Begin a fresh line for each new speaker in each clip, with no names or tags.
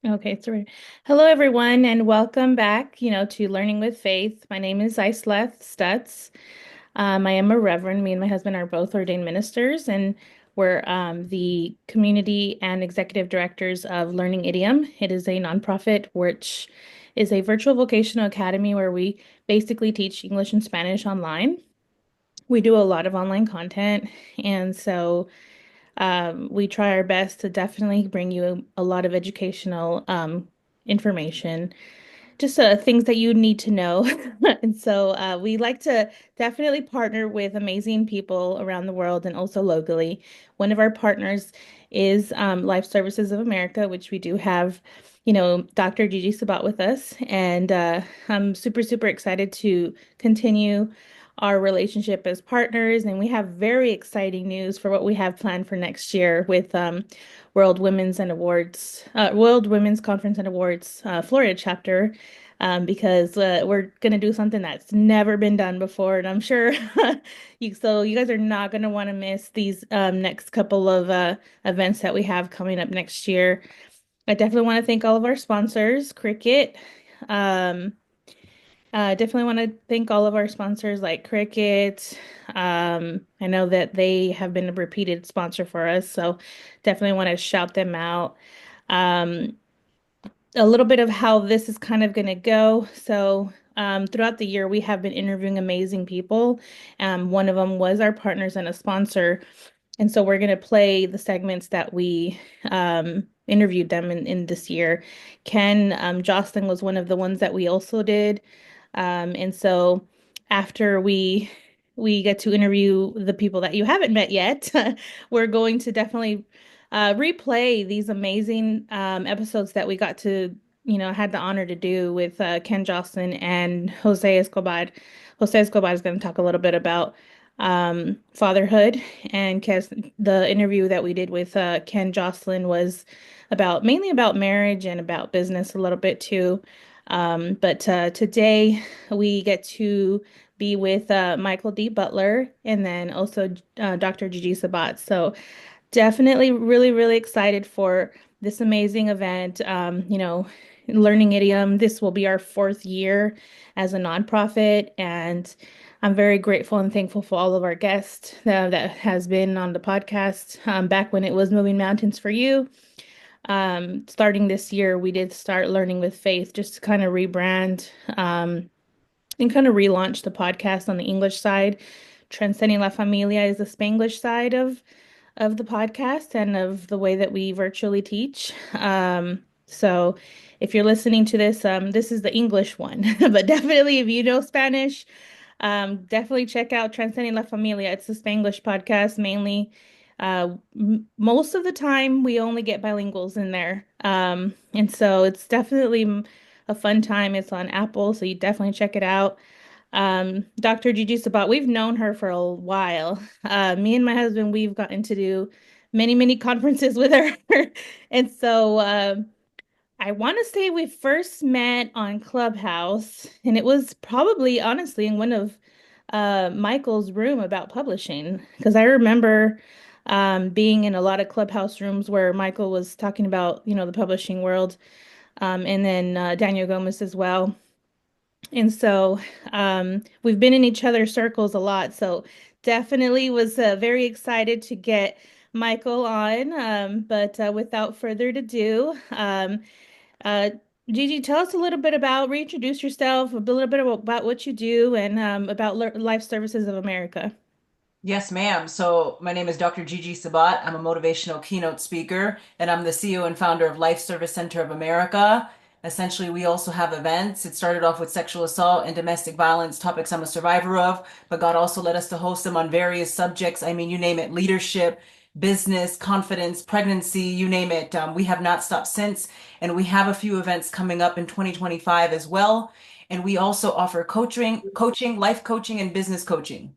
Okay, so hello everyone and welcome back, to Learning with Faith. My name is Isleth Stutz. I am a reverend. Me and my husband are both ordained ministers, and we're the community and executive directors of Learning Idiom. It is a nonprofit which is a virtual vocational academy where we basically teach English and Spanish online. We do a lot of online content, and so we try our best to definitely bring you a lot of educational information, just things that you need to know. And so we like to definitely partner with amazing people around the world and also locally. One of our partners is Life Services of America, which we do have, Dr. Gigi Sabbat with us. And I'm super, super excited to continue our relationship as partners. And we have very exciting news for what we have planned for next year with World Women's Conference and Awards, Florida chapter, because we're gonna do something that's never been done before, and I'm sure you guys are not gonna want to miss these next couple of events that we have coming up next year. I definitely want to thank all of our sponsors, Cricket. Um, definitely want to thank all of our sponsors like Cricket. I know that they have been a repeated sponsor for us, so definitely want to shout them out. Um, a little bit of how this is kind of going to go. So, throughout the year, we have been interviewing amazing people. One of them was our partners and a sponsor. And so we're going to play the segments that we interviewed them in this year. Ken Jocelyn was one of the ones that we also did. And so after we get to interview the people that you haven't met yet, we're going to definitely replay these amazing episodes that we got to, had the honor to do with Ken Jocelyn and Jose Escobar. Jose Escobar is going to talk a little bit about fatherhood, and the interview that we did with Ken Jocelyn was mainly about marriage and about business a little bit too. But today we get to be with Michael D. Butler and then also Dr. Gigi Sabat. So definitely really, really excited for this amazing event. Learning Idiom. This will be our fourth year as a nonprofit, and I'm very grateful and thankful for all of our guests that has been on the podcast back when it was Moving Mountains for You. Starting this year, we did start Learning with Faith just to kind of rebrand and kind of relaunch the podcast on the English side. Transcending La Familia is the Spanglish side of the podcast and of the way that we virtually teach. So if you're listening to this, this is the English one, but definitely if you know Spanish, definitely check out Transcending La Familia. It's the Spanglish podcast mainly. Most of the time, we only get bilinguals in there. And so it's definitely a fun time. It's on Apple, so you definitely check it out. Dr. Gigi Sabat, we've known her for a while. Me and my husband, we've gotten to do many, many conferences with her. And so I want to say we first met on Clubhouse, and it was probably honestly in one of Michael's room about publishing, because I remember being in a lot of Clubhouse rooms where Michael was talking about, the publishing world, and then Daniel Gomez as well. And so we've been in each other's circles a lot. So definitely was very excited to get Michael on. But without further ado, uh, Gigi, tell us a little bit reintroduce yourself, a little bit about what you do and about Life Services of America.
Yes, ma'am. So my name is Dr. Gigi Sabat. I'm a motivational keynote speaker, and I'm the CEO and founder of Life Service Center of America. Essentially, we also have events. It started off with sexual assault and domestic violence, topics I'm a survivor of, but God also led us to host them on various subjects. I mean, you name it, leadership, business, confidence, pregnancy, you name it. We have not stopped since, and we have a few events coming up in 2025 as well. And we also offer life coaching, and business coaching.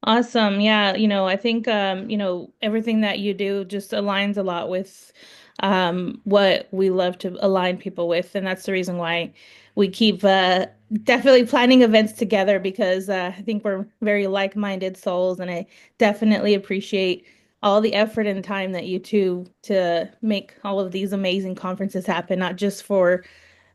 Awesome. Yeah, I think everything that you do just aligns a lot with what we love to align people with, and that's the reason why we keep definitely planning events together because I think we're very like-minded souls, and I definitely appreciate all the effort and time that you two to make all of these amazing conferences happen, not just for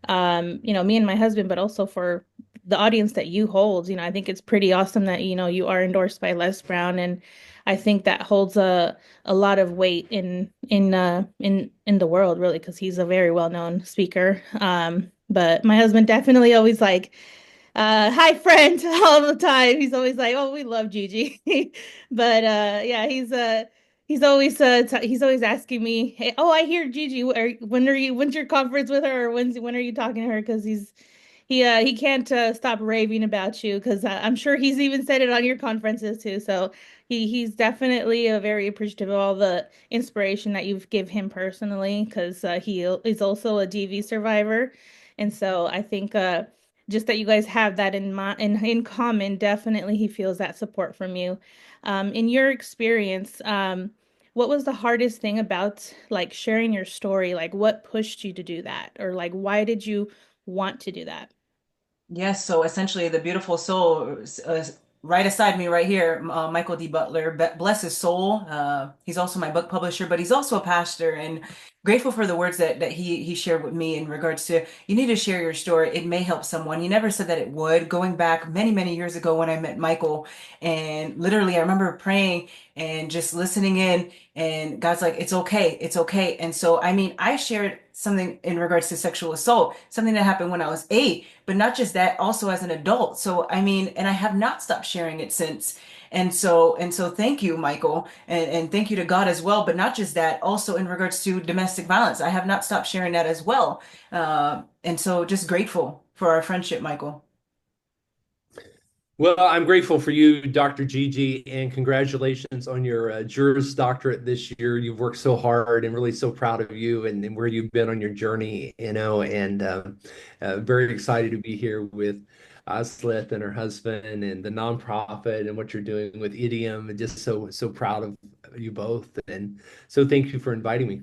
me and my husband, but also for the audience that you hold. I think it's pretty awesome that, you are endorsed by Les Brown, and I think that holds a lot of weight in the world, really, because he's a very well-known speaker. But my husband definitely always like hi friend all the time. He's always like, "Oh, we love Gigi." But yeah, he's always asking me, "Hey, oh, I hear Gigi. When's your conference with her, or when are you talking to her?" Because he can't stop raving about you, because I'm sure he's even said it on your conferences too. So he's definitely very appreciative of all the inspiration that you've give him personally, because he is also a DV survivor. And so I think just that you guys have that in common, definitely he feels that support from you. In your experience, what was the hardest thing about like sharing your story? Like what pushed you to do that? Or like why did you want to do that?
Yes, so essentially, the beautiful soul right aside me right here, Michael D. Butler, bless his soul. He's also my book publisher, but he's also a pastor, and grateful for the words that he shared with me in regards to you need to share your story. It may help someone. He never said that it would. Going back many, many years ago when I met Michael, and literally I remember praying and just listening in, and God's like, it's okay, it's okay. And so, I mean, I shared something in regards to sexual assault, something that happened when I was 8, but not just that, also as an adult. So, I mean, and I have not stopped sharing it since. And so thank you, Michael, and thank you to God as well. But not just that, also in regards to domestic violence, I have not stopped sharing that as well. And so just grateful for our friendship, Michael.
Well, I'm grateful for you, Dr. Gigi, and congratulations on your Juris Doctorate this year. You've worked so hard and really so proud of you and where you've been on your journey, and very excited to be here with Aslith and her husband and the nonprofit and what you're doing with Idiom, and just so proud of you both. And so thank you for inviting me.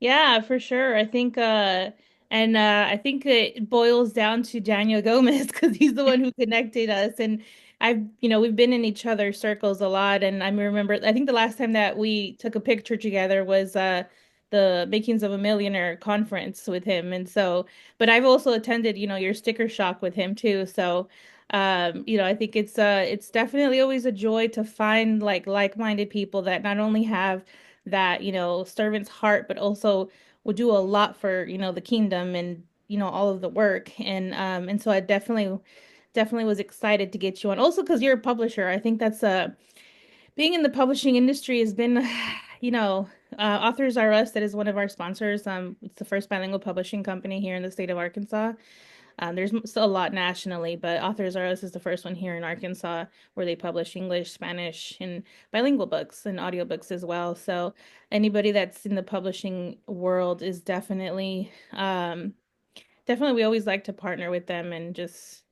Yeah, for sure. I think it boils down to Daniel Gomez because he's the one who connected us. And we've been in each other's circles a lot. And I remember, I think the last time that we took a picture together was the Makings of a Millionaire conference with him. And so, but I've also attended, your sticker shock with him too. So, I think it's definitely always a joy to find like-minded people that not only have that, servant's heart, but also will do a lot for, the kingdom and, all of the work. And so I definitely was excited to get you on. Also because you're a publisher. I think that's being in the publishing industry has been, Authors R Us, that is one of our sponsors. It's the first bilingual publishing company here in the state of Arkansas. There's still a lot nationally, but Authors R Us is the first one here in Arkansas where they publish English, Spanish, and bilingual books and audiobooks as well. So anybody that's in the publishing world is definitely we always like to partner with them and just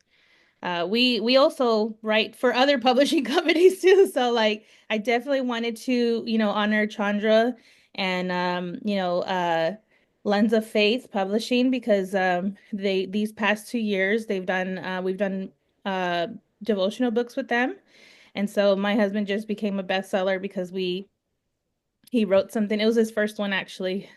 we also write for other publishing companies too. So like I definitely wanted to, honor Chandra and Lens of Faith Publishing because they these past 2 years we've done uh devotional books with them. And so my husband just became a bestseller because we he wrote something. It was his first one actually.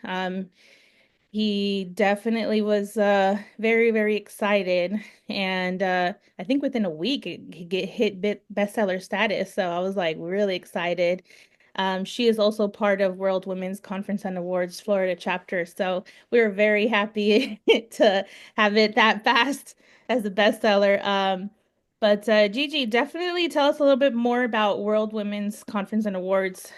He definitely was very, very excited. And I think within a week it get hit bestseller status. So I was like really excited. She is also part of World Women's Conference and Awards Florida chapter. So we were very happy to have it that fast as a bestseller. But Gigi, definitely tell us a little bit more about World Women's Conference and Awards.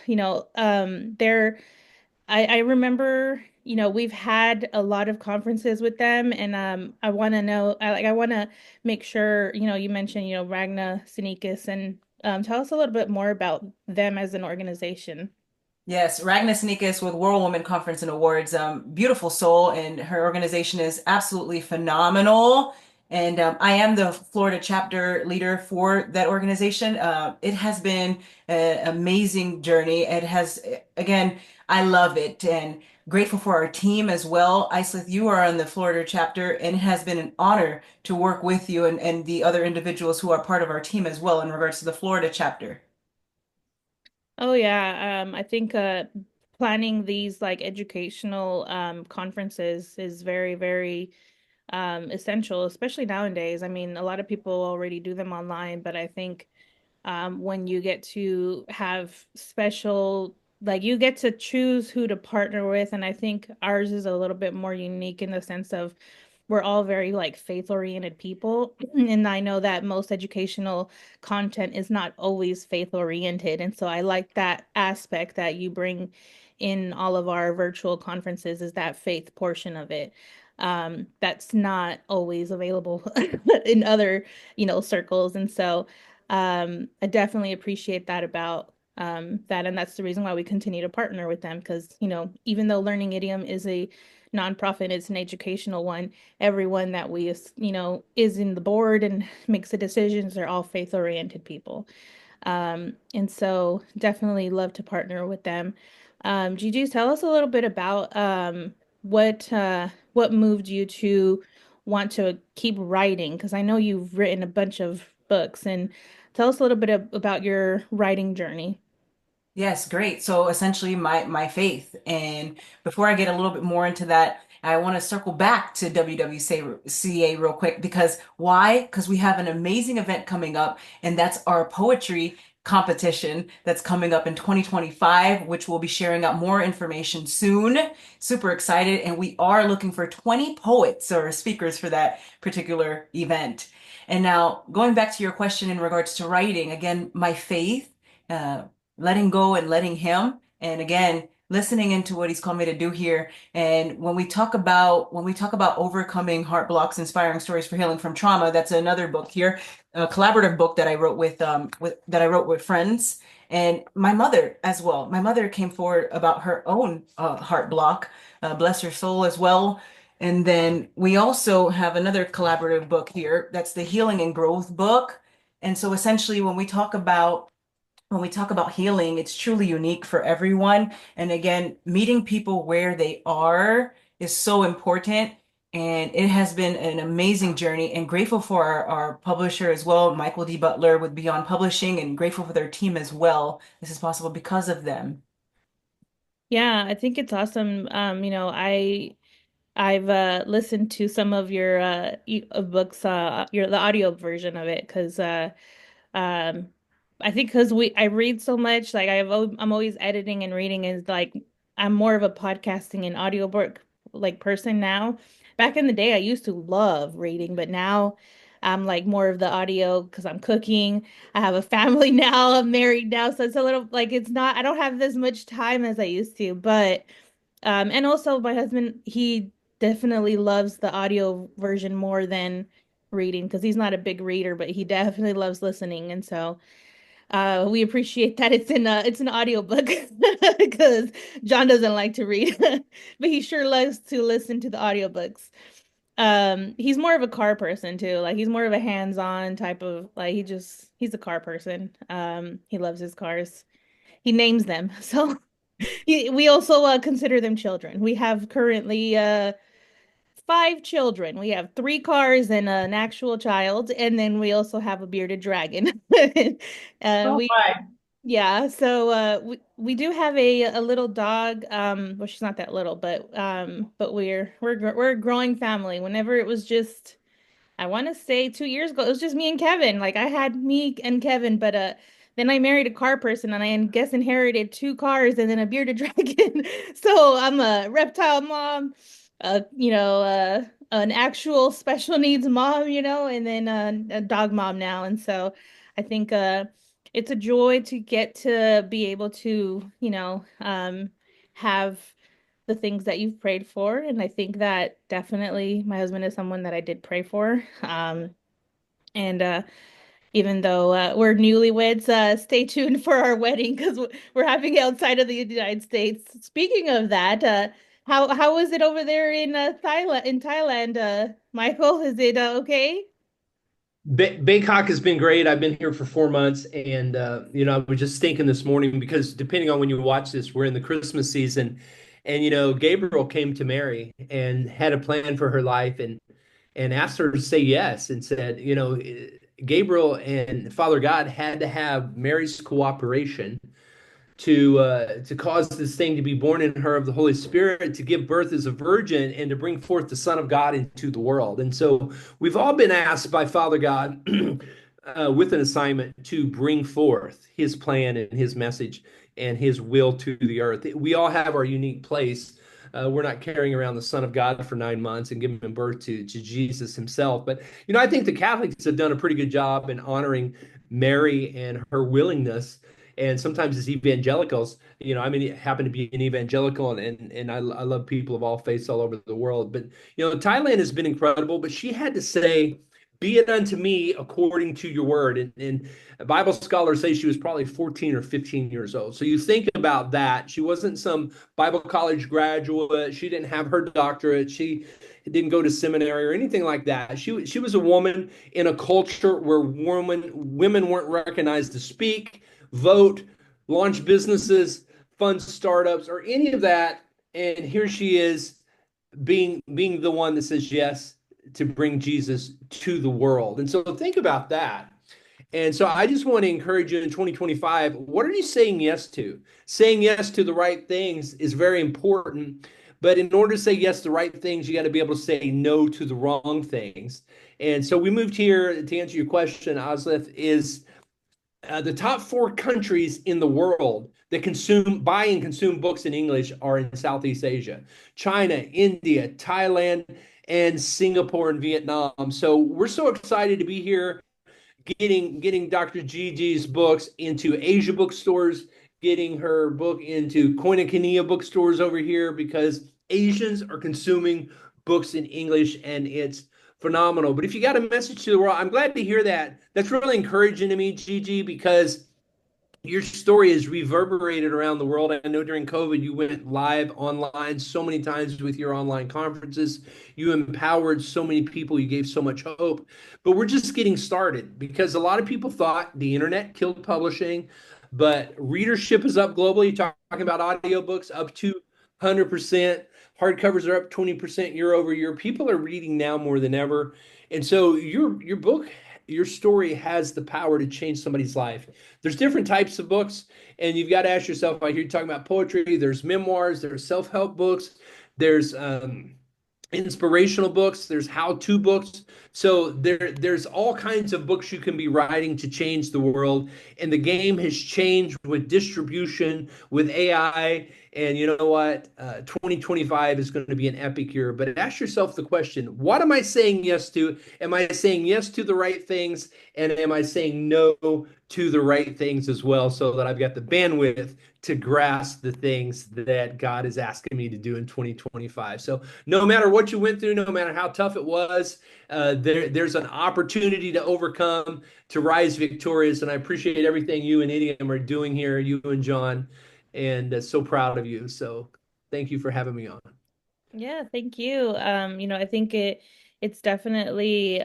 I remember, we've had a lot of conferences with them, and I want to know, I want to make sure, you mentioned, Ragna Sinikis, and tell us a little bit more about them as an organization.
Yes, Ragnar Sneakus with World Women Conference and Awards. Beautiful soul, and her organization is absolutely phenomenal. And I am the Florida chapter leader for that organization. It has been an amazing journey. It has, again, I love it and grateful for our team as well. Islith, you are on the Florida chapter, and it has been an honor to work with you and the other individuals who are part of our team as well in regards to the Florida chapter.
Oh yeah, I think planning these like educational conferences is very, very essential, especially nowadays. I mean, a lot of people already do them online, but I think when you get to have special, like you get to choose who to partner with. And I think ours is a little bit more unique in the sense of we're all very like faith-oriented people. And I know that most educational content is not always faith-oriented. And so I like that aspect that you bring in all of our virtual conferences is that faith portion of it. That's not always available in other, circles. And so I definitely appreciate that about that. And that's the reason why we continue to partner with them because, even though Learning Idiom is a nonprofit, it's an educational one, everyone that we, is in the board and makes the decisions, they're all faith-oriented people. And so definitely love to partner with them. Gigi, tell us a little bit about what moved you to want to keep writing, because I know you've written a bunch of books, and tell us a little bit about your writing journey.
Yes, great. So essentially my faith. And before I get a little bit more into that, I want to circle back to WWCA real quick because why? Because we have an amazing event coming up, and that's our poetry competition that's coming up in 2025, which we'll be sharing out more information soon. Super excited. And we are looking for 20 poets or speakers for that particular event. And now going back to your question in regards to writing, again, my faith. Uh, Letting go and letting him. And again, listening into what he's called me to do here. And when we talk about overcoming heart blocks, inspiring stories for healing from trauma, that's another book here, a collaborative book that I wrote with friends and my mother as well. My mother came forward about her own heart block, bless her soul as well. And then we also have another collaborative book here. That's the Healing and Growth book. And so essentially, when we talk about healing, it's truly unique for everyone. And again, meeting people where they are is so important. And it has been an amazing journey and grateful for our publisher as well, Michael D. Butler with Beyond Publishing, and grateful for their team as well. This is possible because of them.
Yeah, I think it's awesome. I've listened to some of your books, the audio version of it, because um, I think because I read so much, like I'm always editing and reading, is like I'm more of a podcasting and audiobook like person now. Back in the day, I used to love reading, but now I'm like more of the audio because I'm cooking. I have a family now. I'm married now, so it's a little like it's not. I don't have as much time as I used to, but. And also my husband, he definitely loves the audio version more than reading because he's not a big reader, but he definitely loves listening. And so we appreciate that it's an audiobook because John doesn't like to read, but he sure loves to listen to the audiobooks. He's more of a car person too. Like he's more of a hands-on type of like he's a car person. He loves his cars. He names them. So we also consider them children. We have currently five children. We have three cars and an actual child, and then we also have a bearded dragon.
Oh
We
my.
yeah, so we do have a little dog. Well, she's not that little, but we're a growing family. Whenever it was just I want to say 2 years ago, it was just me and Kevin. Like I had me and Kevin, but then I married a car person and I guess inherited two cars and then a bearded dragon. So I'm a reptile mom, an actual special needs mom, and then a dog mom now. And so I think it's a joy to get to be able to, have the things that you've prayed for. And I think that definitely my husband is someone that I did pray for. And even though we're newlyweds, stay tuned for our wedding because we're having it outside of the United States. Speaking of that, how is it over there in Thailand? In Thailand, Michael, is it okay?
Bangkok has been great. I've been here for 4 months, and I was just thinking this morning because depending on when you watch this, we're in the Christmas season, and Gabriel came to Mary and had a plan for her life, and asked her to say yes, and said, Gabriel and Father God had to have Mary's cooperation to cause this thing to be born in her of the Holy Spirit, to give birth as a virgin, and to bring forth the Son of God into the world. And so we've all been asked by Father God with an assignment to bring forth His plan and His message and His will to the earth. We all have our unique place. We're not carrying around the Son of God for 9 months and giving birth to Jesus Himself. But I think the Catholics have done a pretty good job in honoring Mary and her willingness. And sometimes as evangelicals, I mean, I happen to be an evangelical, and I love people of all faiths all over the world. But Thailand has been incredible. But she had to say, "Be it unto me according to your word." And Bible scholars say she was probably 14 or 15 years old. So you think about that. She wasn't some Bible college graduate. She didn't have her doctorate. She didn't go to seminary or anything like that. She was a woman in a culture where women weren't recognized to speak, vote, launch businesses, fund startups, or any of that. And here she is being the one that says yes to bring Jesus to the world. And so think about that. And so I just want to encourage you in 2025, what are you saying yes to? Saying yes to the right things is very important. But in order to say yes to the right things, you got to be able to say no to the wrong things. And so we moved here to answer your question, Osleth, is the top 4 countries in the world that buy and consume books in English are in Southeast Asia: China, India, Thailand, and Singapore and Vietnam. So we're so excited to be here, getting Dr. Gigi's books into Asia bookstores, getting her book into Koinonia bookstores over here, because Asians are consuming books in English, and it's phenomenal. But if you got a message to the world, I'm glad to hear that. That's really encouraging to me, Gigi, because your story is reverberated around the world. I know during COVID, you went live online so many times with your online conferences. You empowered so many people. You gave so much hope. But we're just getting started, because a lot of people thought the internet killed publishing, but readership is up globally. Talking about audiobooks up to 100%. Hardcovers are up 20% year over year. People are reading now more than ever. And so your book, your story has the power to change somebody's life. There's different types of books, and you've got to ask yourself, I hear you talking about poetry, there's memoirs, there's self-help books, there's inspirational books, there's how-to books. So there's all kinds of books you can be writing to change the world. And the game has changed with distribution, with AI. And you know what? 2025 is going to be an epic year. But ask yourself the question, what am I saying yes to? Am I saying yes to the right things? And am I saying no to the right things as well, so that I've got the bandwidth to grasp the things that God is asking me to do in 2025? So no matter what you went through, no matter how tough it was, there's an opportunity to overcome, to rise victorious. And I appreciate everything you and Idiom are doing here, you and John, and so proud of you. So thank you for having me on.
Yeah, thank you. I think it's definitely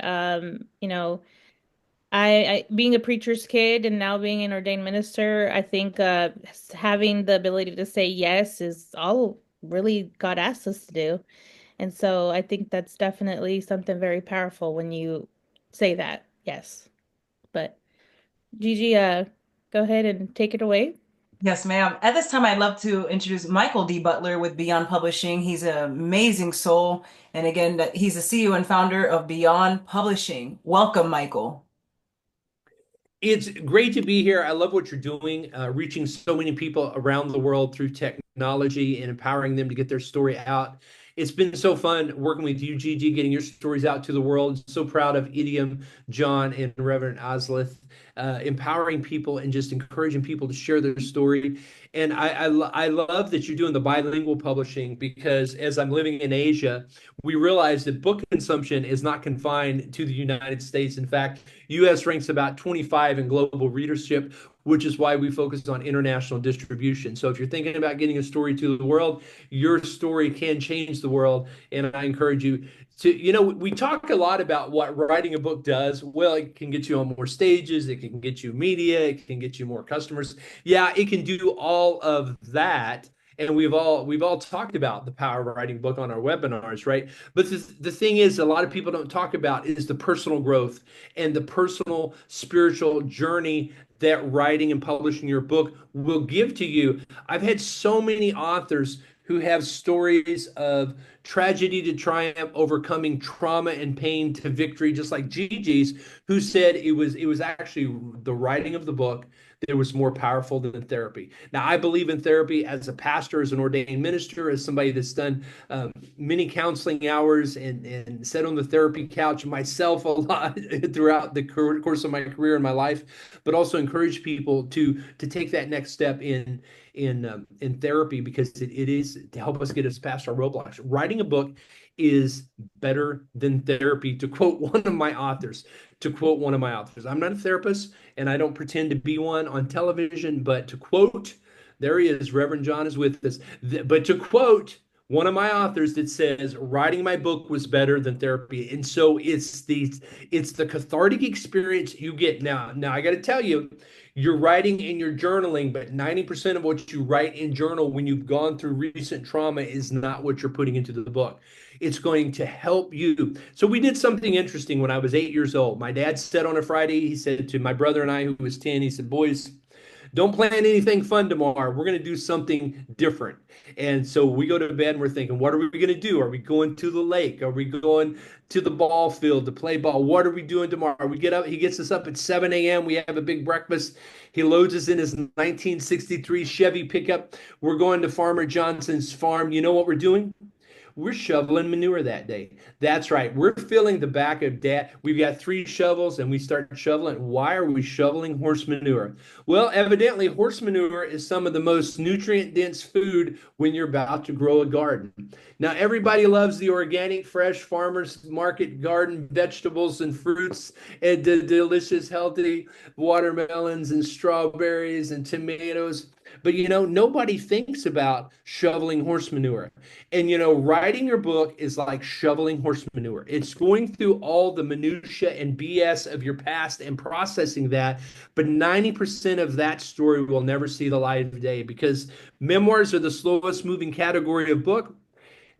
I being a preacher's kid and now being an ordained minister, I think having the ability to say yes is all really God asks us to do. And so I think that's definitely something very powerful when you say that. Yes. But Gigi, go ahead and take it away.
Yes, ma'am. At this time, I'd love to introduce Michael D. Butler with Beyond Publishing. He's an amazing soul. And again, he's the CEO and founder of Beyond Publishing. Welcome, Michael.
It's great to be here. I love what you're doing, reaching so many people around the world through technology and empowering them to get their story out. It's been so fun working with you, Gigi, getting your stories out to the world. So proud of Idiom, John, and Reverend Osleth, empowering people and just encouraging people to share their story. And I love that you're doing the bilingual publishing, because as I'm living in Asia, we realize that book consumption is not confined to the United States. In fact, US ranks about 25 in global readership, which is why we focus on international distribution. So if you're thinking about getting a story to the world, your story can change the world. And I encourage you to, we talk a lot about what writing a book does. Well, it can get you on more stages, it can get you media, it can get you more customers. Yeah, it can do all of that. And we've all talked about the power of writing a book on our webinars, right? But the thing is, a lot of people don't talk about is the personal growth and the personal spiritual journey that writing and publishing your book will give to you. I've had so many authors who have stories of tragedy to triumph, overcoming trauma and pain to victory, just like Gigi's, who said it was actually the writing of the book that was more powerful than therapy. Now, I believe in therapy as a pastor, as an ordained minister, as somebody that's done many counseling hours and sat on the therapy couch myself a lot throughout the course of my career and my life, but also encourage people to take that next step in therapy, because it is to help us get us past our roadblocks. Writing a book is better than therapy, to quote one of my authors. I'm not a therapist, and I don't pretend to be one on television, but to quote, there he is, Reverend John is with us. But to quote one of my authors that says writing my book was better than therapy. And so it's the cathartic experience you get. Now I got to tell you, you're writing and you're journaling, but 90% of what you write in journal when you've gone through recent trauma is not what you're putting into the book. It's going to help you. So we did something interesting when I was 8 years old. My dad said on a Friday, he said to my brother and I, who was 10, he said, boys, don't plan anything fun tomorrow. We're going to do something different. And so we go to bed and we're thinking, what are we going to do? Are we going to the lake? Are we going to the ball field to play ball? What are we doing tomorrow? We get up, he gets us up at 7 a.m. We have a big breakfast. He loads us in his 1963 Chevy pickup. We're going to Farmer Johnson's farm. You know what we're doing? We're shoveling manure that day. That's right. We're filling the back of dad. We've got 3 shovels and we start shoveling. Why are we shoveling horse manure? Well, evidently, horse manure is some of the most nutrient dense food when you're about to grow a garden. Now, everybody loves the organic, fresh farmers market garden vegetables and fruits and the delicious, healthy watermelons and strawberries and tomatoes. But nobody thinks about shoveling horse manure. And writing your book is like shoveling horse manure. It's going through all the minutia and BS of your past and processing that. But 90% of that story will never see the light of day, because memoirs are the slowest moving category of book.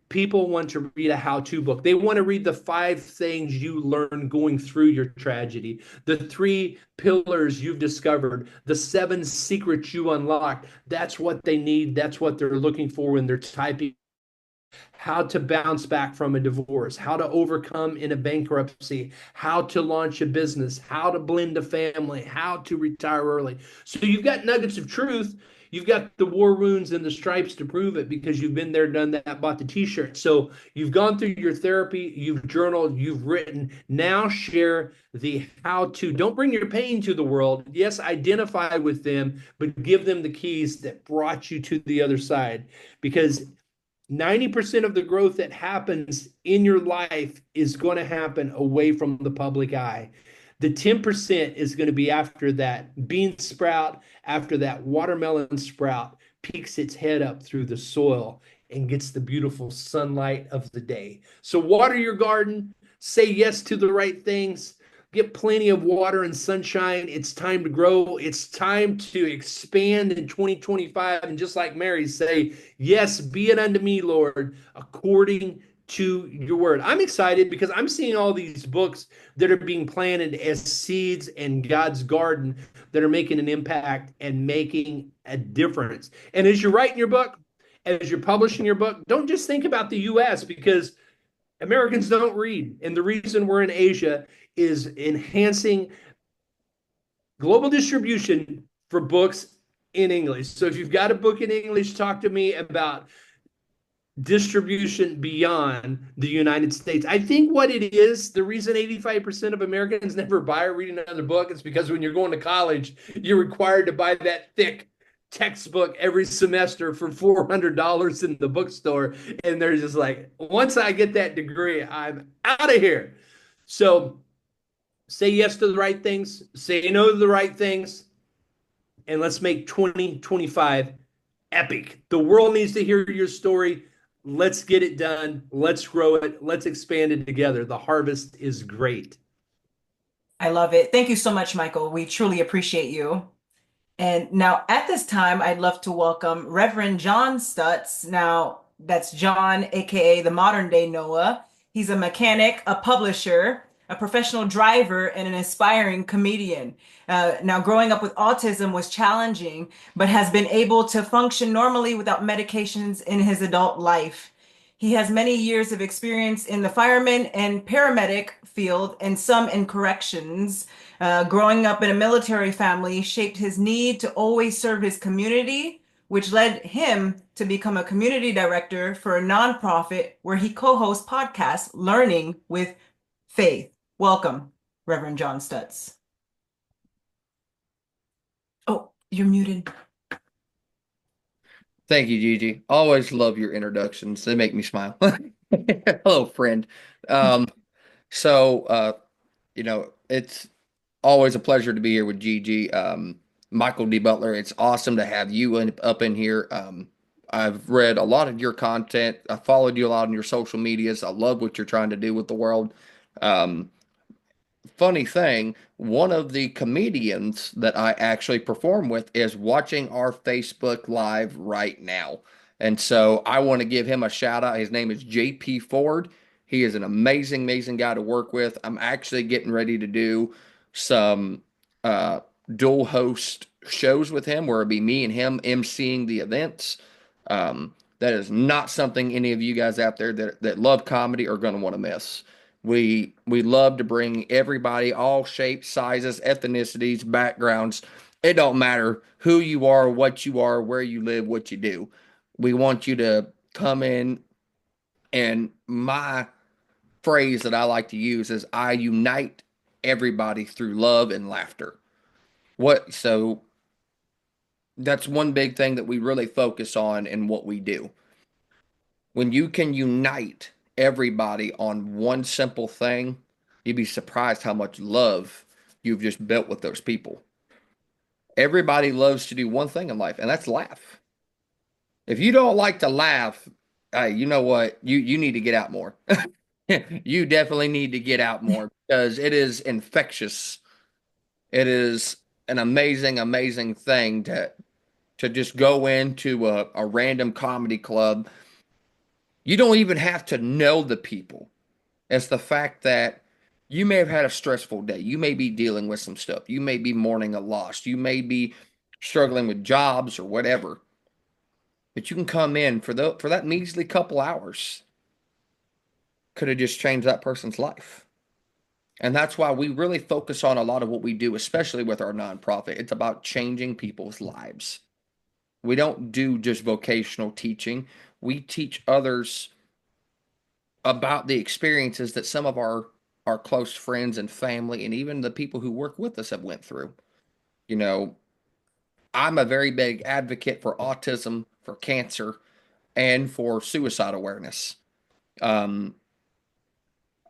People want to read a how-to book. They want to read the 5 things you learned going through your tragedy, the 3 pillars you've discovered, the 7 secrets you unlocked. That's what they need. That's what they're looking for when they're typing. How to bounce back from a divorce, how to overcome in a bankruptcy, how to launch a business, how to blend a family, how to retire early. So you've got nuggets of truth. You've got the war wounds and the stripes to prove it, because you've been there, done that, bought the t-shirt. So you've gone through your therapy, you've journaled, you've written. Now share the how to. Don't bring your pain to the world. Yes, identify with them, but give them the keys that brought you to the other side. Because 90% of the growth that happens in your life is going to happen away from the public eye. The 10% is going to be after that bean sprout, after that watermelon sprout peeks its head up through the soil and gets the beautiful sunlight of the day. So water your garden, say yes to the right things, get plenty of water and sunshine. It's time to grow. It's time to expand in 2025. And just like Mary, say, yes, be it unto me, Lord, according to your word. I'm excited because I'm seeing all these books that are being planted as seeds in God's garden that are making an impact and making a difference. And as you're writing your book, as you're publishing your book, don't just think about the US, because Americans don't read. And the reason we're in Asia is enhancing global distribution for books in English. So if you've got a book in English, talk to me about distribution beyond the United States. I think what it is, the reason 85% of Americans never buy or read another book is because when you're going to college, you're required to buy that thick textbook every semester for $400 in the bookstore. And they're just like, once I get that degree, I'm out of here. So say yes to the right things, say no to the right things, and let's make 2025 epic. The world needs to hear your story. Let's get it done. Let's grow it. Let's expand it together. The harvest is great.
I love it. Thank you so much, Michael. We truly appreciate you. And now at this time, I'd love to welcome Reverend John Stutz. Now, that's John, aka the modern day Noah. He's a mechanic, a publisher, a professional driver, and an aspiring comedian. Now, growing up with autism was challenging, but has been able to function normally without medications in his adult life. He has many years of experience in the fireman and paramedic field and some in corrections. Growing up in a military family shaped his need to always serve his community, which led him to become a community director for a nonprofit where he co-hosts podcasts Learning with Faith. Welcome, Reverend John Stutz. Oh, you're muted.
Thank you, Gigi. Always love your introductions. They make me smile. Hello, friend. Um, so, it's always a pleasure to be here with Gigi. Michael D. Butler, it's awesome to have you up in here. I've read a lot of your content. I followed you a lot on your social medias. I love what you're trying to do with the world. Um, Funny thing, one of the comedians that I actually perform with is watching our Facebook Live right now. And so I want to give him a shout out. His name is JP Ford. He is an amazing, amazing guy to work with. I'm actually getting ready to do some uh, dual host shows with him where it'll be me and him emceeing the events. That is not something any of you guys out there that love comedy are going to want to miss. We love to bring everybody, all shapes, sizes, ethnicities, backgrounds. It don't matter who you are, what you are, where you live, what you do. We want you to come in, and my phrase that I like to use is I unite everybody through love and laughter. So that's one big thing that we really focus on in what we do. When you can unite everybody on one simple thing, you'd be surprised how much love you've just built with those people. Everybody loves to do one thing in life, and that's laugh. If you don't like to laugh, hey, you know what? You need to get out more. You definitely need to get out more because it is infectious. It is an amazing, amazing thing to just go into a random comedy club. You don't even have to know the people. It's the fact that you may have had a stressful day. You may be dealing with some stuff. You may be mourning a loss. You may be struggling with jobs or whatever. But you can come in for that measly couple hours. Could have just changed that person's life. And that's why we really focus on a lot of what we do, especially with our nonprofit. It's about changing people's lives. We don't do just vocational teaching. We teach others about the experiences that some of our close friends and family and even the people who work with us have went through. You know, I'm a very big advocate for autism, for cancer, and for suicide awareness. Um,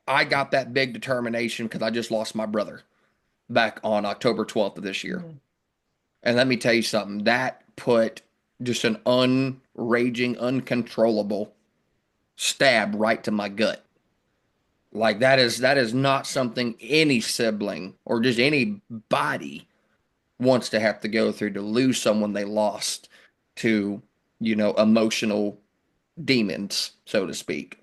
I got that big determination because I just lost my brother back on October 12th of this year. And let me tell you something, that put just an unraging, uncontrollable stab right to my gut. Like that is not something any sibling or just anybody wants to have to go through to lose someone they lost to, emotional demons, so to speak.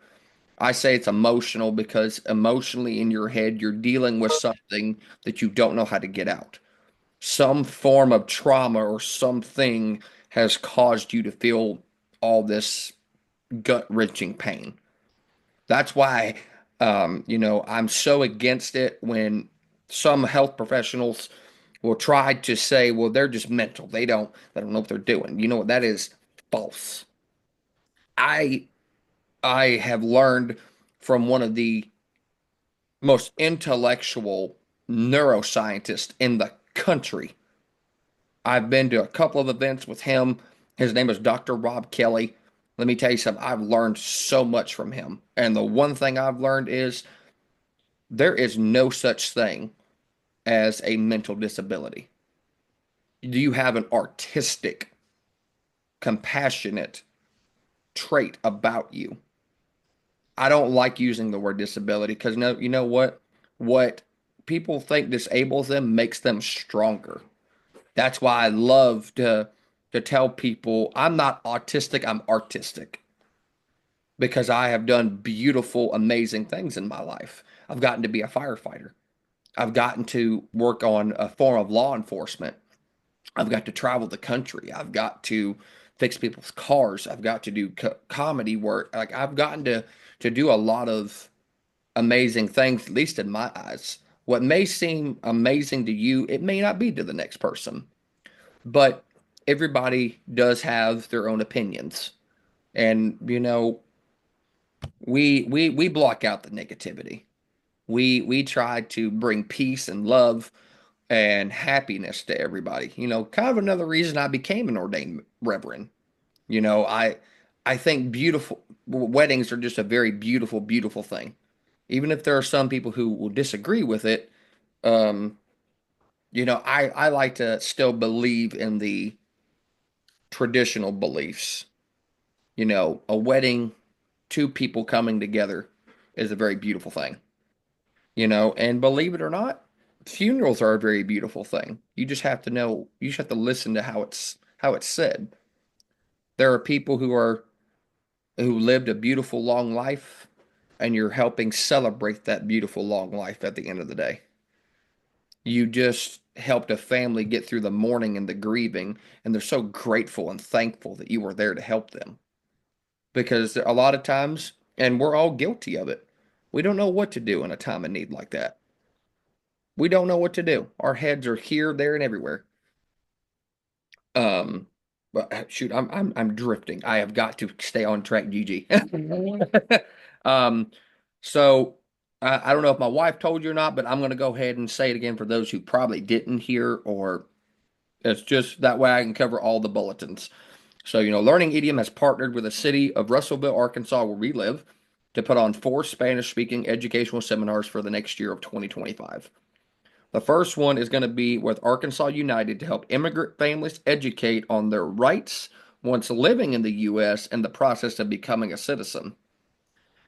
I say it's emotional because emotionally in your head, you're dealing with something that you don't know how to get out. Some form of trauma or something has caused you to feel all this gut-wrenching pain. That's why, I'm so against it when some health professionals will try to say, well, they're just mental. They don't know what they're doing. You know what? That is false. I I have learned from one of the most intellectual neuroscientists in the country. I've been to a couple of events with him. His name is Dr. Rob Kelly. Let me tell you something. I've learned so much from him. And the one thing I've learned is there is no such thing as a mental disability. You have an artistic, compassionate trait about you. I don't like using the word disability because no, you know what? What people think disables them makes them stronger. That's why I love to tell people I'm not autistic, I'm artistic because I have done beautiful, amazing things in my life. I've gotten to be a firefighter. I've gotten to work on a form of law enforcement. I've got to travel the country. I've got to fix people's cars. I've got to do comedy work. Like I've gotten to do a lot of amazing things, at least in my eyes. What may seem amazing to you, it may not be to the next person. But everybody does have their own opinions. And we block out the negativity. We try to bring peace and love and happiness to everybody. Kind of another reason I became an ordained reverend. I think beautiful weddings are just a very beautiful, beautiful thing. Even if there are some people who will disagree with it, um, I like to still believe in the traditional beliefs. A wedding, two people coming together is a very beautiful thing. And believe it or not, funerals are a very beautiful thing. You just have to listen to how it's said. There are people who lived a beautiful long life, and you're helping celebrate that beautiful long life at the end of the day. You just helped a family get through the mourning and the grieving, and they're so grateful and thankful that you were there to help them. Because a lot of times, and we're all guilty of it, we don't know what to do in a time of need like that. We don't know what to do. Our heads are here, there, and everywhere. Um, but shoot, I'm drifting. I have got to stay on track, Gigi. Um, so I don't know if my wife told you or not, but I'm going to go ahead and say it again for those who probably didn't hear, or it's just that way I can cover all the bulletins. So, Learning Idiom has partnered with the city of Russellville, Arkansas, where we live, to put on 4 Spanish-speaking educational seminars for the next year of 2025. The first one is going to be with Arkansas United to help immigrant families educate on their rights once living in the U.S. and the process of becoming a citizen.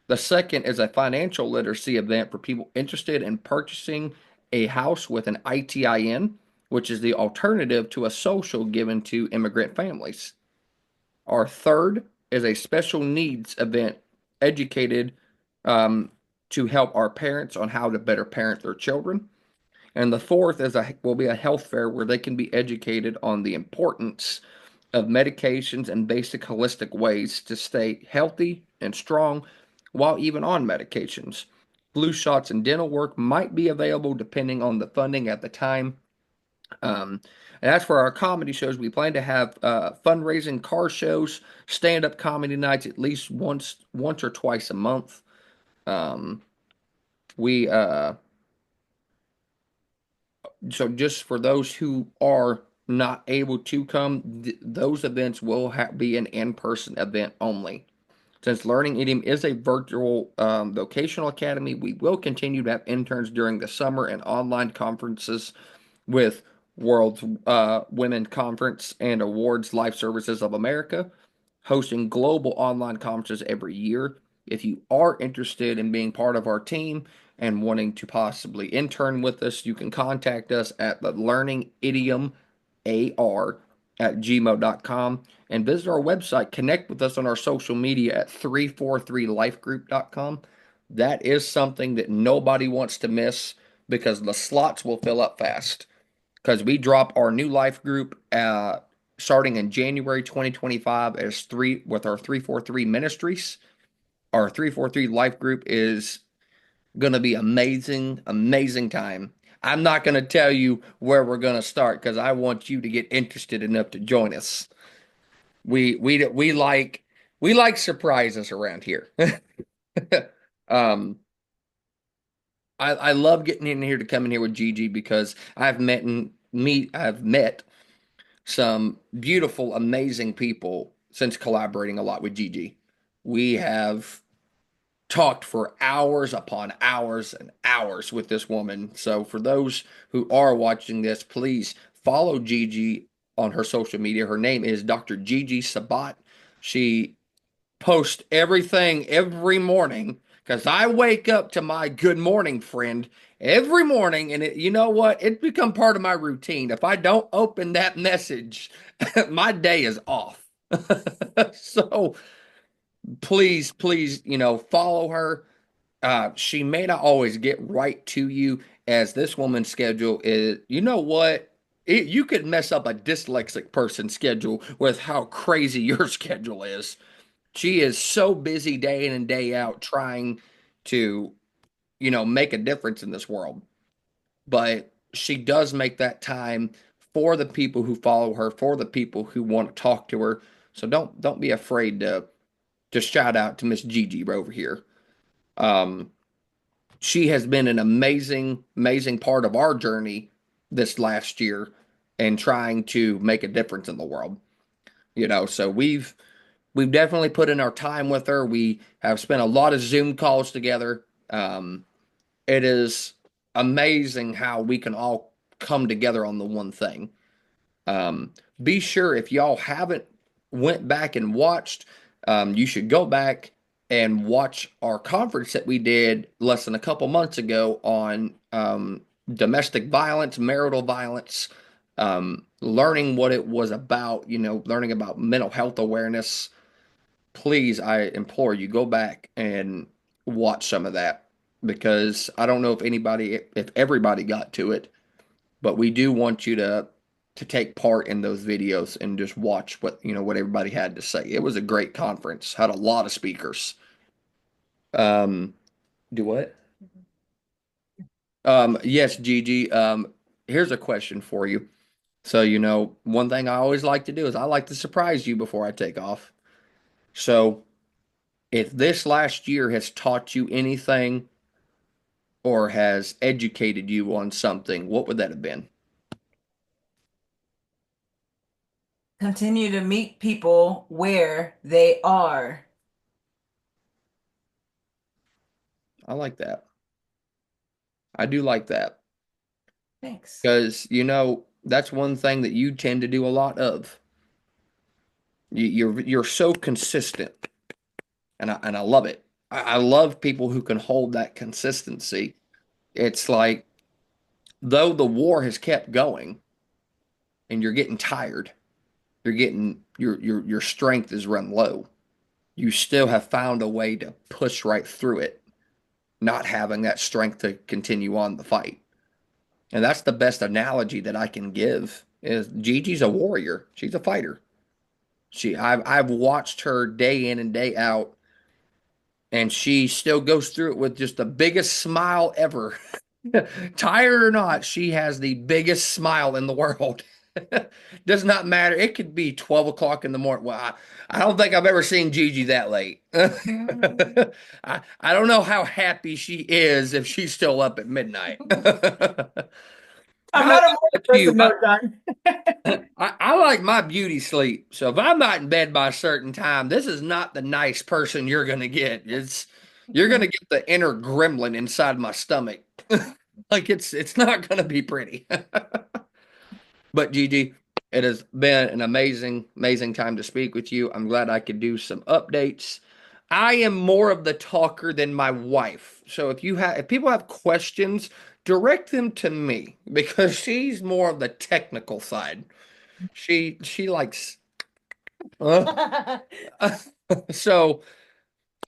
The second is a financial literacy event for people interested in purchasing a house with an ITIN, which is the alternative to a social given to immigrant families. Our third is a special needs event educated um, to help our parents on how to better parent their children. And the fourth will be a health fair where they can be educated on the importance of medications and basic holistic ways to stay healthy and strong while even on medications. Flu shots and dental work might be available depending on the funding at the time. Um, and as for our comedy shows, we plan to have fundraising car shows, stand-up comedy nights at least once or twice a month. Um, we So just for those who are not able to come, those events will be an in-person event only. Since Learning Idiom is a virtual vocational academy, we will continue to have interns during the summer and online conferences with World Women Conference and Awards Life Services of America, hosting global online conferences every year. If you are interested in being part of our team and wanting to possibly intern with us, you can contact us at the Learning Idiom AR at gmail.com and visit our website. Connect with us on our social media at 343lifegroup.com. That is something that nobody wants to miss because the slots will fill up fast. Because we drop our new life group starting in January 2025 with our 343 ministries. Our 343 life group is going to be amazing, amazing time. I'm not going to tell you where we're going to start because I want you to get interested enough to join us. We like surprises around here. um, I love getting in here to come in here with Gigi because I've met some beautiful, amazing people since collaborating a lot with Gigi. We have talked for hours upon hours and hours with this woman. So for those who are watching this, please follow Gigi on her social media. Her name is Dr. Gigi Sabbat. She posts everything every morning because I wake up to my good morning friend every morning, and you know what? It's become part of my routine. If I don't open that message, my day is off. So please, please, follow her. She may not always get right to you, as this woman's schedule is, you know what? You could mess up a dyslexic person's schedule with how crazy your schedule is. She is so busy day in and day out trying to, make a difference in this world. But she does make that time for the people who follow her, for the people who want to talk to her. So don't be afraid to shout out to Miss Gigi over here. Um, she has been an amazing, amazing part of our journey this last year and trying to make a difference in the world. So we've definitely put in our time with her. We have spent a lot of Zoom calls together. It is amazing how we can all come together on the one thing. Um, be sure if y'all haven't went back and watched, you should go back and watch our conference that we did less than a couple months ago on domestic violence, marital violence, learning what it was about, learning about mental health awareness. Please, I implore you, go back and watch some of that because I don't know if everybody got to it, but we do want you to take part in those videos and just watch what everybody had to say. It was a great conference, had a lot of speakers. Um, do what? Yes, Gigi. Here's a question for you. So, one thing I always like to do is I like to surprise you before I take off. So, if this last year has taught you anything or has educated you on something, what would that have been?
Continue to meet people where they are.
I like that. I do like that
Thanks.
because, that's one thing that you tend to do a lot of. You're so consistent, and I love it. I love people who can hold that consistency. It's like though the war has kept going and you're getting tired, you're getting your strength is run low. You still have found a way to push right through it, not having that strength to continue on the fight. And that's the best analogy that I can give is Gigi's a warrior. She's a fighter. I've watched her day in and day out, and she still goes through it with just the biggest smile ever. Tired or not, she has the biggest smile in the world. Does not matter. It could be 12 o'clock in the morning. Well, I don't think I've ever seen Gigi that late. I don't know how happy she is if she's still up at midnight.
I'm
How
not a
about
morning
you?
person, though, John.
I like my beauty sleep. So if I'm not in bed by a certain time, this is not the nice person you're gonna get. You're gonna get the inner gremlin inside my stomach. Like it's not gonna be pretty. But Gigi, it has been an amazing, amazing time to speak with you. I'm glad I could do some updates. I am more of the talker than my wife. So if people have questions, direct them to me because she's more of the technical side. She likes uh, so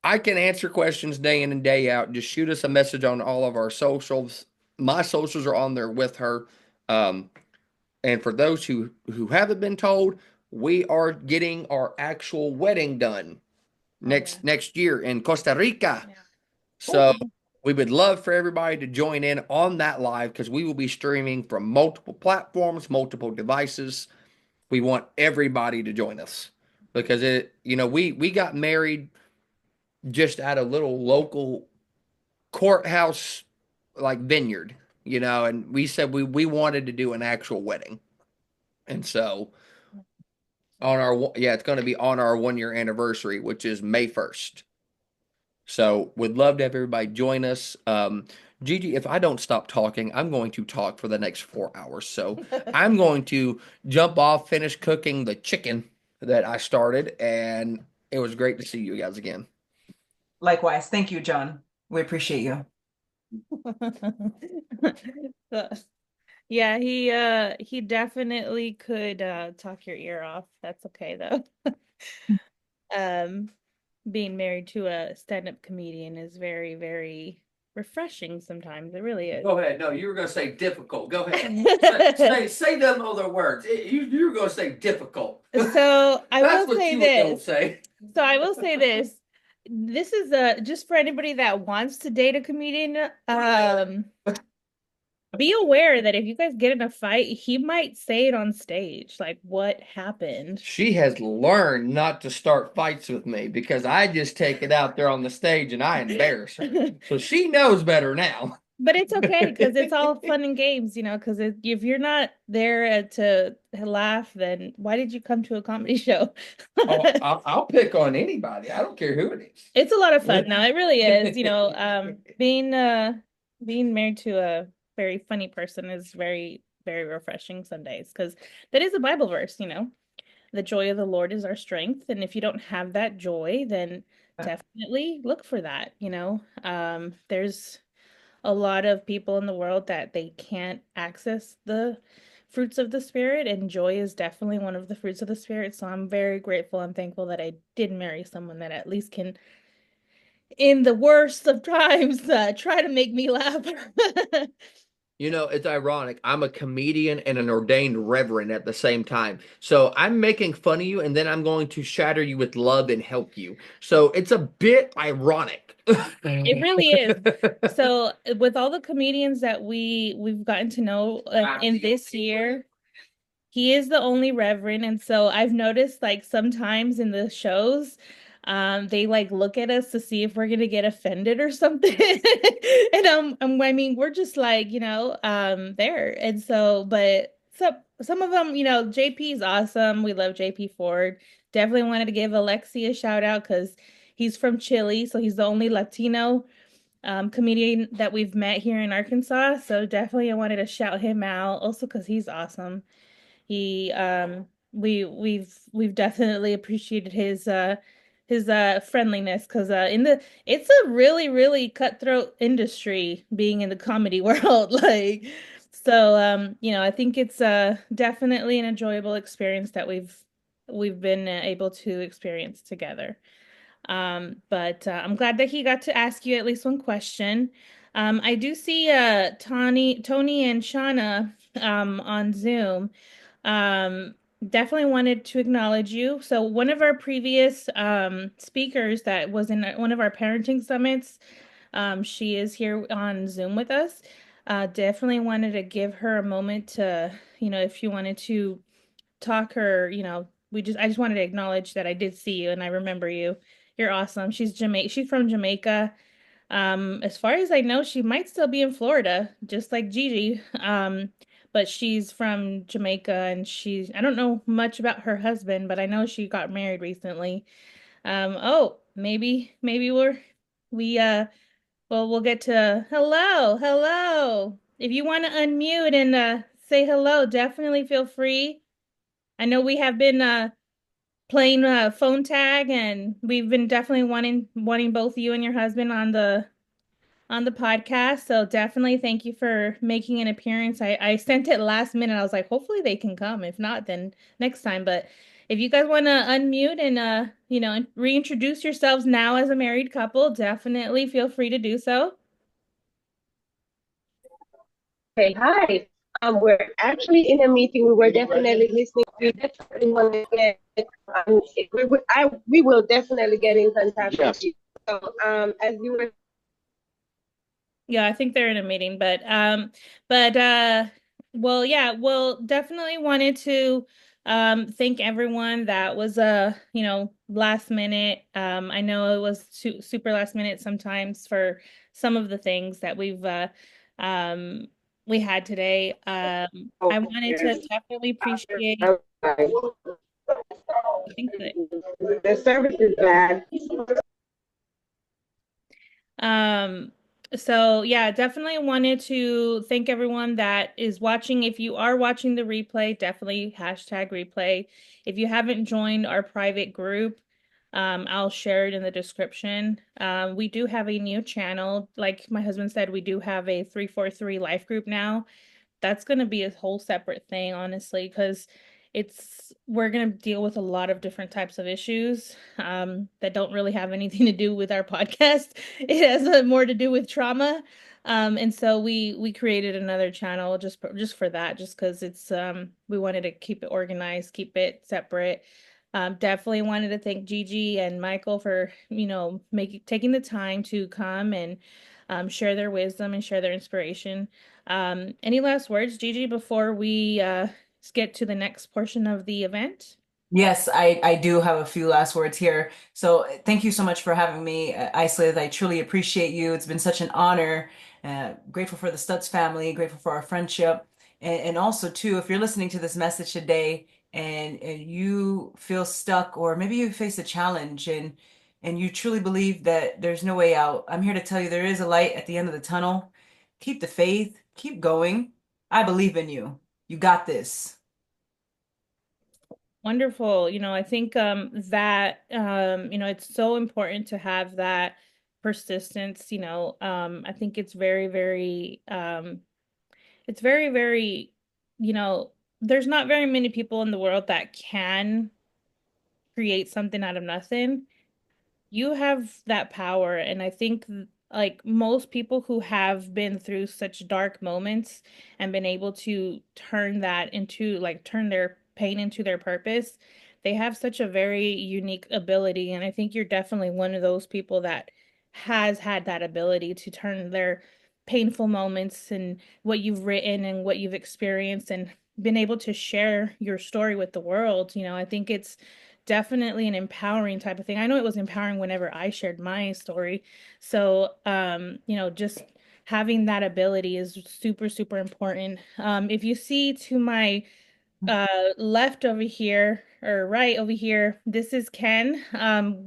I can answer questions day in and day out. Just shoot us a message on all of our socials. My socials are on there with her. Um, and for those who haven't been told, we are getting our actual wedding done
Oh yeah.
next year in Costa Rica.
Yeah.
So
Cool.
we would love for everybody to join in on that live because we will be streaming from multiple platforms, multiple devices. We want everybody to join us because we got married just at a little local courthouse like vineyard, and we said we wanted to do an actual wedding. And so it's going to be on our 1 year anniversary, which is May 1st. So would love to have everybody join us. Gigi, if I don't stop talking, I'm going to talk for the next 4 hours. So I'm going to jump off, finish cooking the chicken that I started, and it was great to see you guys again.
Likewise. Thank you, John. We appreciate you.
So, yeah, he definitely could talk your ear off. That's okay though. Um being married to a stand-up comedian is very, very refreshing sometimes. It really is.
Go ahead. No, you were going to say difficult. Go ahead. Say them other words. You were going to say difficult.
So I
That's
will
what
say
you were going to
this.
say.
So I will say this. This is just for anybody that wants to date a comedian. Be aware that if you guys get in a fight, he might say it on stage, like what happened.
She has learned not to start fights with me because I just take it out there on the stage and I embarrass her. So she knows better now.
But it's okay because it's all fun and games, you know, because if you're not there to laugh, then why did you come to a comedy show?
Oh, I'll pick on anybody. I don't care who it is.
It's a lot of fun now. It really is. You know, being married to a very funny person is very, very refreshing some days because that is a Bible verse, you know. The joy of the Lord is our strength. And if you don't have that joy, then definitely look for that, you know. There's a lot of people in the world that they can't access the fruits of the spirit, and joy is definitely one of the fruits of the spirit. So I'm very grateful and thankful that I did marry someone that at least can, in the worst of times, try to make me laugh.
You know, it's ironic. I'm a comedian and an ordained reverend at the same time. So I'm making fun of you and then I'm going to shatter you with love and help you. So it's a bit ironic.
It really is. So with all the comedians that we've gotten to know in this year, he is the only reverend, and so I've noticed like sometimes in the shows, they like look at us to see if we're gonna get offended or something. And I mean, we're just like, you know, there. And so, but some of them, you know, JP's awesome. We love JP Ford. Definitely wanted to give Alexi a shout out because he's from Chile, so he's the only Latino comedian that we've met here in Arkansas. So definitely I wanted to shout him out also because he's awesome. He we've definitely appreciated his friendliness because in the it's a really, really cutthroat industry being in the comedy world. Like so you know, I think it's definitely an enjoyable experience that we've been able to experience together. But I'm glad that he got to ask you at least one question. I do see Tony and Shauna on Zoom. Um, Definitely wanted to acknowledge you. So one of our previous speakers that was in one of our parenting summits, she is here on Zoom with us. Definitely wanted to give her a moment to, you know, if you wanted to talk or, you know, I just wanted to acknowledge that I did see you and I remember you. You're awesome. She's from Jamaica. As far as I know, she might still be in Florida, just like Gigi. But she's from Jamaica and I don't know much about her husband, but I know she got married recently. Oh, maybe well, we'll get to hello, hello. If you want to unmute and say hello, definitely feel free. I know we have been playing phone tag and we've been definitely wanting both you and your husband on the podcast. So definitely thank you for making an appearance. I sent it last minute. I was like, hopefully they can come. If not, then next time. But if you guys want to unmute and you know, reintroduce yourselves now as a married couple, definitely feel free to do so.
Okay, hi. We're actually in a meeting. We were definitely listening. We definitely want to get. We will definitely get in contact with you. So, as you were.
Yeah, I think they're in a meeting, but well, yeah, well, definitely wanted to thank everyone that was you know, last minute. I know it was super last minute sometimes for some of the things that um we had today. I wanted to definitely appreciate I think that
The service is bad.
Um, so yeah, definitely wanted to thank everyone that is watching. If you are watching the replay, definitely hashtag replay. If you haven't joined our private group, I'll share it in the description. We do have a new channel. Like my husband said, we do have a 343 life group now. That's going to be a whole separate thing, honestly, because we're going to deal with a lot of different types of issues that don't really have anything to do with our podcast. It has more to do with trauma. And so we created another channel just for that, just because it's we wanted to keep it organized, keep it separate. Definitely wanted to thank Gigi and Michael for, taking the time to come and share their wisdom and share their inspiration. Any last words, Gigi, before we get to the next portion of the event?
Yes, I do have a few last words here. So thank you so much for having me, Isolated. I truly appreciate you. It's been such an honor. Grateful for the Stutz family, grateful for our friendship. And also, too, if you're listening to this message today and you feel stuck, or maybe you face a challenge and you truly believe that there's no way out, I'm here to tell you there is a light at the end of the tunnel. Keep the faith, keep going. I believe in you. You got this.
Wonderful. I think that it's so important to have that persistence. I think it's very, very, you know, there's not very many people in the world that can create something out of nothing. You have that power, and I think like most people who have been through such dark moments and been able to turn their pain into their purpose, they have such a very unique ability, and I think you're definitely one of those people that has had that ability to turn their painful moments and what you've written and what you've experienced and been able to share your story with the world. I think it's definitely an empowering type of thing. I know it was empowering whenever I shared my story. So, just having that ability is super, super important. If you see to my left over here or right over here, this is Ken.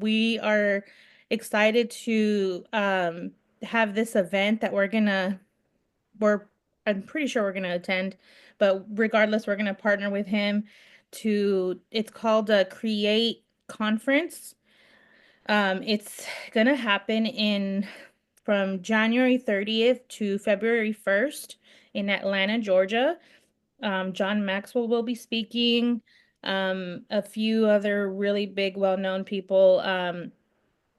We are excited to have this event that we're I'm pretty sure we're gonna attend, but regardless, we're gonna partner with him it's called a Create Conference. It's gonna happen in from January 30th to February 1st in Atlanta, Georgia. John Maxwell will be speaking. A few other really big, well-known people are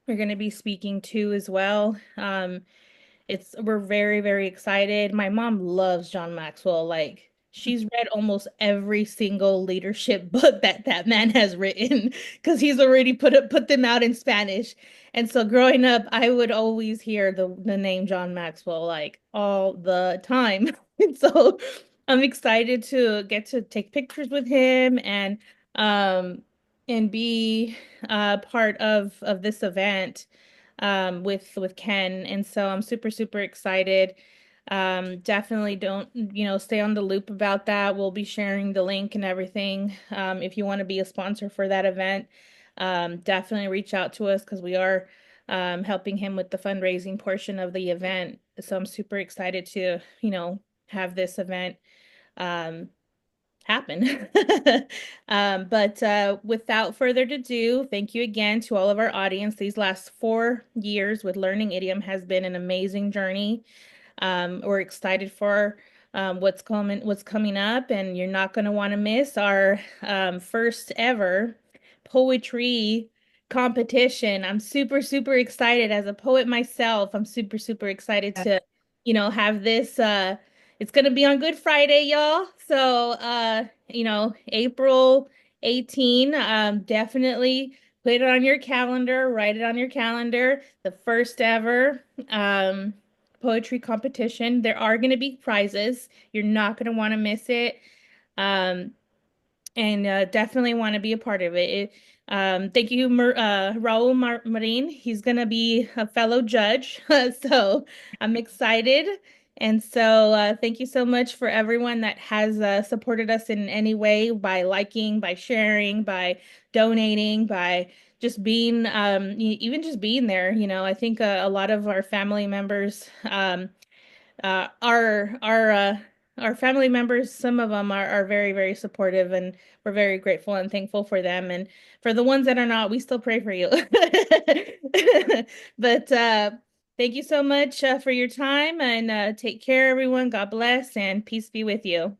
going to be speaking too as well. We're very, very excited. My mom loves John Maxwell. Like she's read almost every single leadership book that man has written because he's already put them out in Spanish. And so growing up, I would always hear the name John Maxwell like all the time. And so I'm excited to get to take pictures with him um and be part of this event with Ken. And so I'm super, super excited. Definitely don't, stay on the loop about that. We'll be sharing the link and everything. If you want to be a sponsor for that event, definitely reach out to us because we are helping him with the fundraising portion of the event. So I'm super excited to, have this event um, happen. But without further ado, thank you again to all of our audience. These last 4 years with Learning Idiom has been an amazing journey. We're excited for what's coming up, and you're not going to want to miss our first ever poetry competition. I'm super, super excited as a poet myself. I'm super, super excited to, have this it's gonna be on Good Friday, y'all. So April 18, definitely put it on your calendar, write it on your calendar. The first ever poetry competition. There are gonna be prizes. You're not gonna want to miss it. Um, and definitely want to be a part of it. Thank you, Raul Marin. He's going to be a fellow judge, so I'm excited. And so thank you so much for everyone that has supported us in any way by liking, by sharing, by donating, by just being, even just being there. I think a lot of our family members uh, our our uh, our family members, some of them are very, very supportive, and we're very grateful and thankful for them. And for the ones that are not, we still pray for you. But thank you so much for your time, and take care, everyone. God bless, and peace be with you.